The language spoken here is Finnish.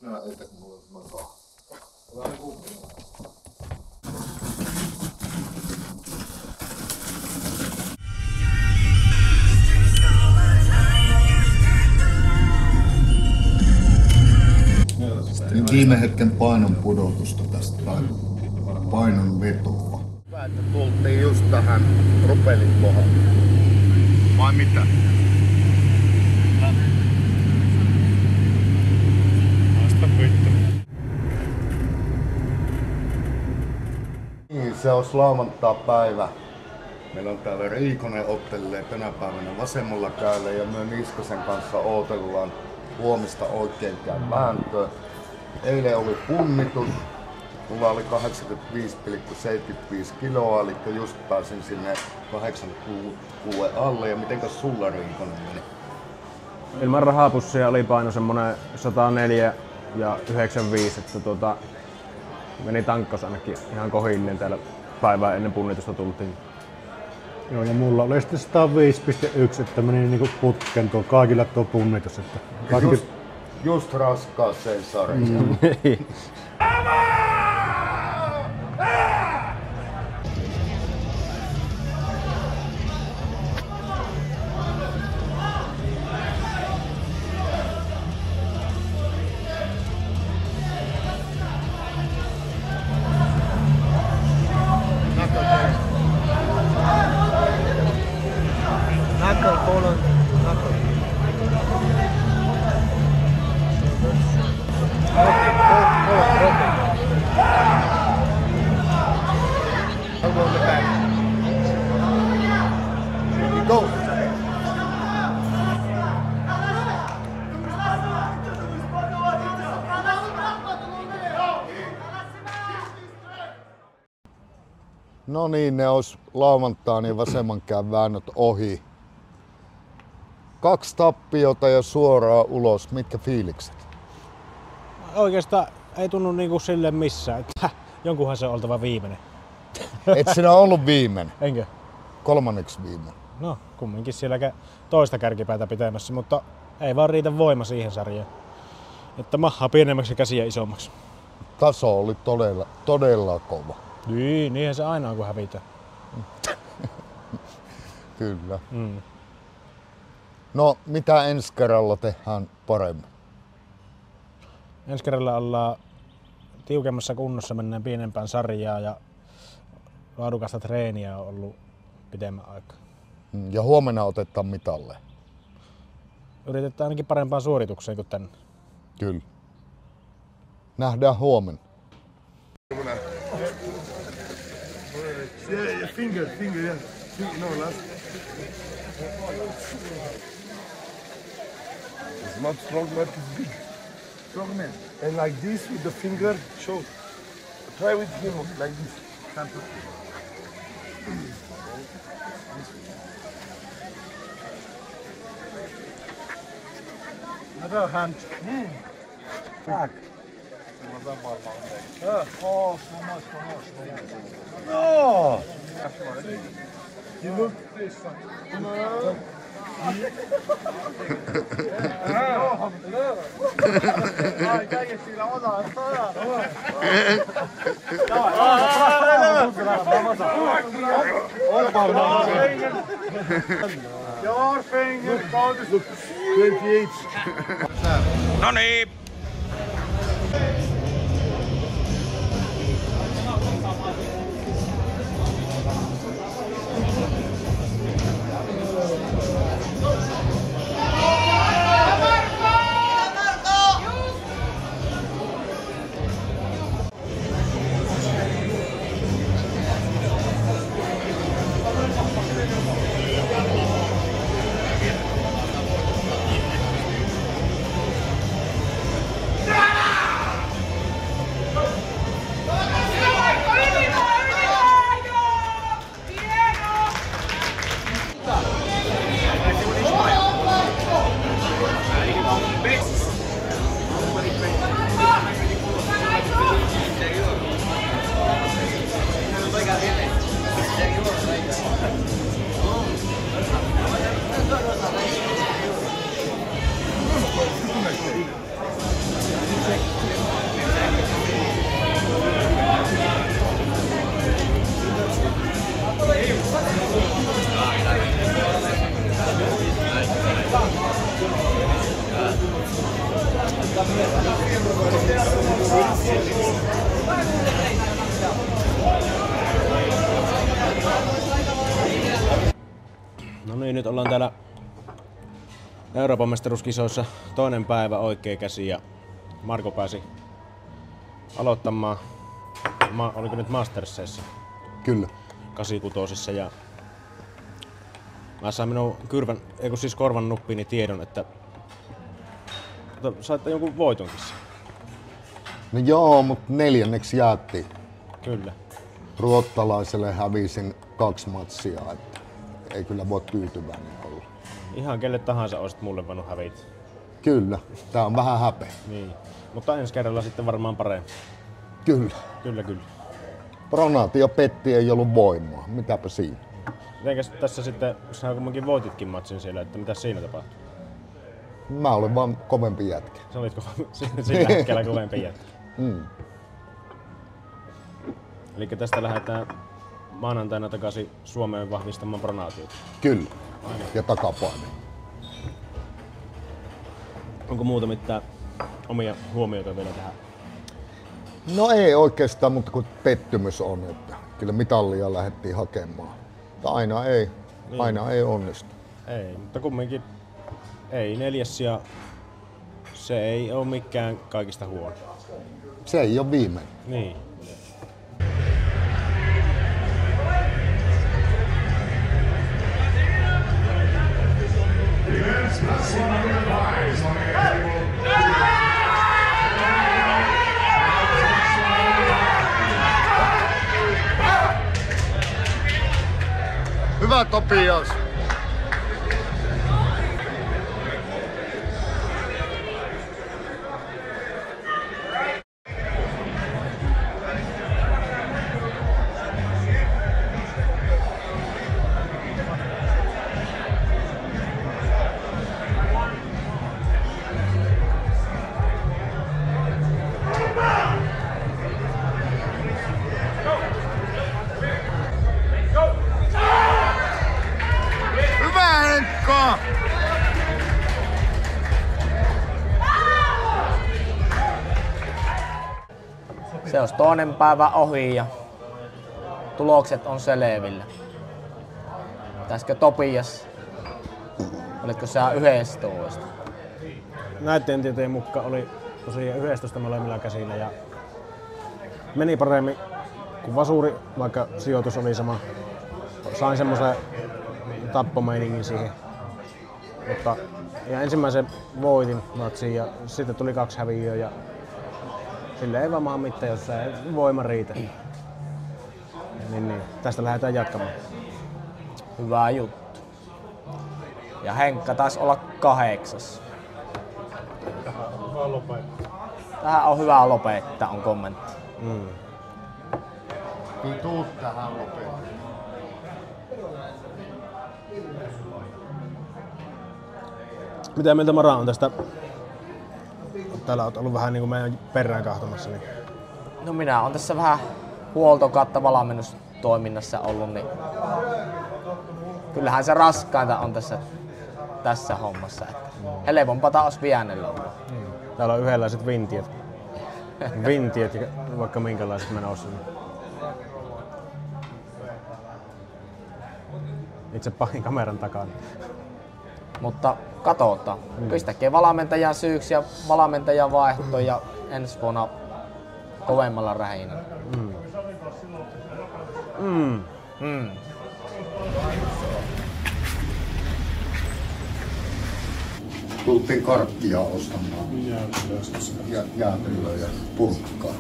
No, että kun mulla on semmoinen ota ne kumpia. Viime hetken painon pudotusta tästä tai painon vetoa. Hyvä, että tultiin just tähän propellin kohdalle. Vai mitä? Niin, se on lauantai-päivä. Meillä on täällä Riikonen ottelee tänä päivänä vasemmalla kädellä ja me Niskasen kanssa odotellaan huomista oikeinkään vääntöä. Eilen oli punnitus. Mulla oli 85,75 kiloa, eli just pääsin sinne 86 alle. Ja mitenkäs sulla Riikonen meni? Ilman rahapussia oli paino semmonen 104 ja 95, että meni tankkaus ainakin ihan kohilleen täällä päivää ennen punnitusta tultiin. Joo, ja mulla oli sitten 105,1, että meni niinku putken tuo kaikilla tuo punnitus. Että just raskaaseen sarjaan. Go! No niin, ne olisi lauantain ja vasemmankään väännöt ohi. 2 tappiota ja suoraan ulos. Mitkä fiilikset? oikeastaan ei tunnu niinku silleen missään, että jonkunhan se on oltava viimeinen. Et sinä ollut viimeinen? Enkö? Kolmanneksi viimeinen. No, kumminkin siellä toista kärkipäätä pitämässä, mutta ei vaan riitä voima siihen sarjaan. Että mahaa pienemmäksi ja käsiä isommaksi. Taso oli todella kova. Niin, niinhän se aina on kun hävitään. Kyllä. No, mitä ensi kerralla tehdään paremmin? Ensi kerralla ollaan tiukemmassa kunnossa, mennään pienempään sarjaan ja laadukasta treeniä on ollut pidemmän aikaa. Ja huomenna otetaan mitalle. Yritetään ainakin parempaan suoritukseen kuin tänne. Kyllä. Nähdään huomenna. Yeah, finger, yeah. No, last. It's not strong, but it's big. Strong man. And like this with the finger, show. Try with him like this. Another hand. Back. Oh, vamos. No! You look this one. No. Your finger goes 28. No niin. No niin, nyt ollaan täällä Euroopan mestaruuskisoissa toinen päivä oikea käsi ja Marko pääsi aloittamaan, oliko nyt Mastersissa Kyllä. 86 ja mä sain minun korvan nuppiini tiedon, että saitte jonkun voitonkin. No joo, mutta 4. jäättiin. Kyllä. Ruottalaiselle hävisin 2 matsia, että ei kyllä voi tyytyväinen olla. Ihan kelle tahansa olisit mulle voinut hävitä. Kyllä, tää on vähän häpeä. Niin. Mutta ensi kerralla sitten varmaan parempi. Kyllä. Kyllä, kyllä. Pronaatio petti, ei ollut voimaa. Mitäpä siinä? Mitenkäs tässä sitten, sä kummankin voititkin matsin siellä, että mitä siinä tapahtui? Mä olin vaan kovempi jätkä. Sä olitko sillä hetkellä kovempi jätkä? Eli tästä lähdetään maanantaina takaisin Suomeen vahvistamaan pronaatiota. Kyllä. Ja takapaine. Onko muuta mitään omia huomioita vielä tähän? No ei oikeastaan, mutta kun pettymys on, että kyllä mitallia lähdettiin hakemaan. Mutta aina ei onnistu. Ei, mutta kumminkin ei 4. ja se ei ole mikään kaikista huono. Se ei ole viimeinen. Niin. Hyvä Topias! Hyvä Henkka! Se olisi toinen päivä ohi ja tulokset on selvillä. Pitäisikö Topias, olitko sä 11? Näytteen tietojen mukaan oli tosiaan 11 molemmilla käsillä ja meni paremmin kuin vasuri, vaikka sijoitus oli sama. Sain semmoisen tappomeiningin siihen. Mutta ja ensimmäisen voitin matsin ja sitten tuli 2 häviöä ja sille ei varmaan mitään, jos ei voima riitä. Niin, tästä lähdetään jatkamaan. Hyvä juttu. Ja Henkka taisi olla 8. Tähän on hyvä lopettaa, on kommentti. Tuu tähän lopettamaan. Mitä mieltä Mara on tästä? Täällä olet ollut vähän niin kuin meidän perään kahtomassa. Niin. No minä olen tässä vähän huoltokautta valmennustoiminnassa ollut, niin kyllähän se raskainta on tässä hommassa. Helpompaa olisi Viänellä olla. Täällä on yhdenlaiset vintiet. Vintiet ja vaikka minkälaiset menossa. Itse pahin kameran takana. Mutta katsotaan. Pistäkää valmentajan syyksi ja valmentajan vaihto ja ensi vuonna kovemmalla rähinällä. Tultiin karkkia ostamaan. Ja jäätelöä ja purkkaa.